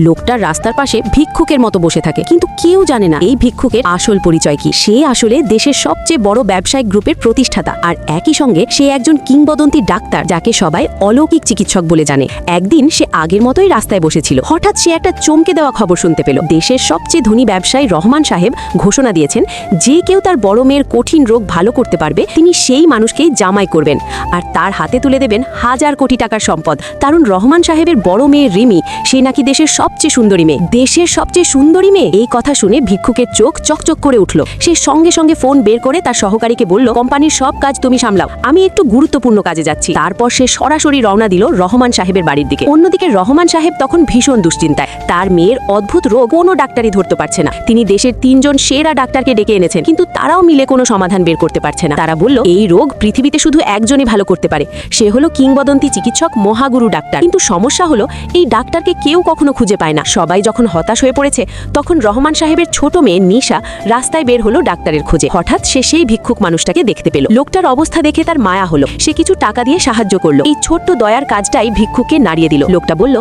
লোকটা রাস্তার পাশে ভিক্ষুকের মতো বসে থাকে, কিন্তু কেউ জানে না এই ভিক্ষুকের আসল পরিচয় কি। সে আসলে দেশের সবচেয়ে বড় ব্যবসায়িক গ্রুপের প্রতিষ্ঠাতা, আর একই সঙ্গে সে একজন কিংবদন্তি ডাক্তার যাকে সবাই অলৌকিক চিকিৎসক বলে জানে। একদিন সে আগের মতোই রাস্তায় বসেছিল। হঠাৎ সে একটা চমকে দেওয়া খবর শুনতে পেল। দেশের সবচেয়ে ধনী ব্যবসায়ী রহমান সাহেব ঘোষণা দিয়েছেন, যে কেউ তার বড় মেয়ের কঠিন রোগ ভালো করতে পারবে তিনি সেই মানুষকেই জামাই করবেন, আর তার হাতে তুলে দেবেন হাজার কোটি টাকার সম্পদ। কারণ রহমান সাহেবের বড় মেয়ে রিমি, সে নাকি দেশের সবচেয়ে সুন্দরী মেয়ে। দেশের সবচেয়ে সুন্দরী মেয়ে? এই কথা শুনে ভিক্ষুকের চোখ চকচক করে উঠল। সে সঙ্গে সঙ্গে ফোন বের করে তার সহকারীকে বলল, কোম্পানির সব কাজ তুমি সামলাও, আমি একটু গুরুত্বপূর্ণ কাজে যাচ্ছি। তারপর সে সরাসরি রওনা দিল রহমান সাহেবের বাড়ির দিকে। অন্যদিকে রহমান সাহেব তখন ভীষণ দুশ্চিন্তায়। তার মেয়ের অদ্ভুত রোগ কোনো ডাক্তারই ধরতে পারছে না। তিনি দেশের 3 জন সেরা ডাক্তারকে ডেকে এনেছেন, কিন্তু তারাও মিলে কোনো সমাধান বের করতে পারছে না। তারা বলল, এই রোগ পৃথিবীতে শুধু একজনই ভালো করতে পারে, সে হলো কিংবদন্তি চিকিৎসক মহাগুরু ডাক্তার। কিন্তু সমস্যা হলো এই ডাক্তারকে কেউ কখনো খুঁজে পায় না। সবাই যখন হতাশ হয়ে পড়েছে, তখন রহমান সাহেবের ছোট মেয়ে নিশা রাস্তায় বের হলো ডাক্তারের খোঁজে। হঠাৎ সে সেই ভিক্ষুক মানুষটাকে দেখতে পেল। লোকটার অবস্থা দেখে তার মায়া হলো। সে কিছু টাকা দিয়ে সাহায্য করলো। এই ছোট্ট দয়ার কাজটাই ভিক্ষুককে নাড়িয়ে দিল। লোকটা বলল,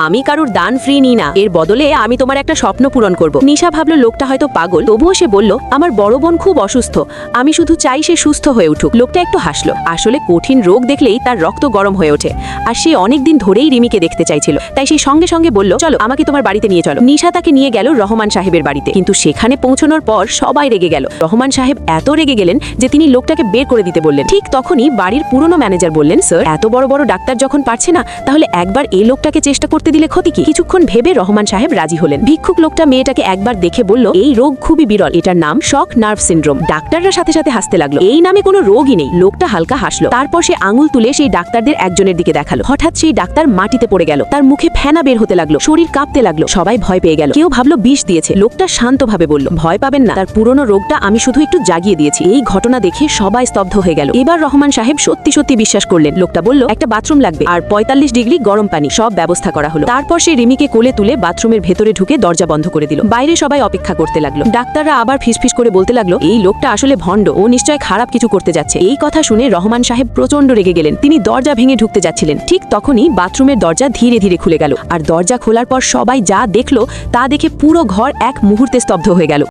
আমি কারুর দান ফ্রি নিই না, এর বদলে আমি তোমার একটা স্বপ্ন পূরণ করব। নিশা ভাবলো লোকটা হয়তো পাগল, তবুও সে বলল, আমার বড় বোন খুব অসুস্থ, আমি শুধু চাই সে সুস্থ হয়ে উঠুক। লোকটা একটু হাসলো। আসলে কঠিন রোগ দেখলেই তার রক্ত গরম হয়ে ওঠে, আর সে অনেকদিন ধরেই রিমিকে দেখতে চাইছিল। তাই সে সঙ্গে সঙ্গে বলল, চলো আমাকে তোমার বাড়িতে নিয়ে চলো। নিশা তাকে নিয়ে গেল রহমান সাহেবের বাড়িতে। কিন্তু সেখানে পৌঁছানোর পর সবাই রেগে গেল। রহমান সাহেব এত রেগে গেলেন যে তিনি লোকটাকে বের করে দিতে বললেন। ঠিক তখনই বাড়ির পুরনো ম্যানেজার বললেন, স্যার, এত বড় বড় ডাক্তার যখন পারছে না, তাহলে একবার এই লোকটাকে চেষ্টা করতে দিলে ক্ষতি কি? কিছুক্ষণ ভেবে রহমান সাহেব রাজি হলেন। ভিক্ষুক লোকটা মেয়েটাকে একবার দেখে বলল, এই রোগ খুবই বিরল, এটার নাম শক নার্ভ সিনড্রোম। ডাক্তাররা সাথে সাথে হাসতে লাগলো। এই নামে কোনো রোগই নেই। লোকটা হালকা হাসলো। তারপর সে আঙুল তুলে সেই ডাক্তারদের একজনের দিকে দেখালো। হঠাৎ সেই ডাক্তার মাটিতে পড়ে গেল। তার মুখে ফেনা বের হতে লাগলো, শরীর কাঁপতে লাগলো। সবাই ভয় পেয়ে গেল। কেউ ভাবলো বিষ দিয়েছে। লোকটা শান্তভাবে বলল, ভয় পাবেন না, তার পুরনো রোগটা আমি শুধু একটু জাগিয়ে দিয়েছি। এই ঘটনা দেখে সবাই স্তব্ধ হয়ে গেল। এবার রহমান সাহেব সত্যি সত্যি বিশ্বাস করলেন। লোকটা বলল, একটা বাথরুম লাগবে আর 45 ডিগ্রি গরম পানি, সব ব্যবস্থা করা হলো। তারপর সে রিমিকে কোলে তুলে বাথরুমের ভেতরে ঢুকে দরজা বন্ধ করে দিল। বাইরে সবাই অপেক্ষা করতে লাগলো। ডাক্তাররা আবার ফিসফিস করে বলতে লাগলো, এই লোকটা আসলে ভণ্ড, ও নিশ্চয় খারাপ কিছু করতে যাচ্ছে। এই কথা শুনে রহমান সাহেব প্রচন্ড রেগে গেলেন। তিনি দরজা ভেঙে ঢুকতে যাচ্ছিলেন। ঠিক তখনই বাথরুমের দরজা ধীরে ধীরে খুলে গেল, আর দরজা খোলার পর সবাই যা দেখলো তা দেখে পুরো ঘর এক মুহূর্তে স্তব্ধ হয়ে গেল।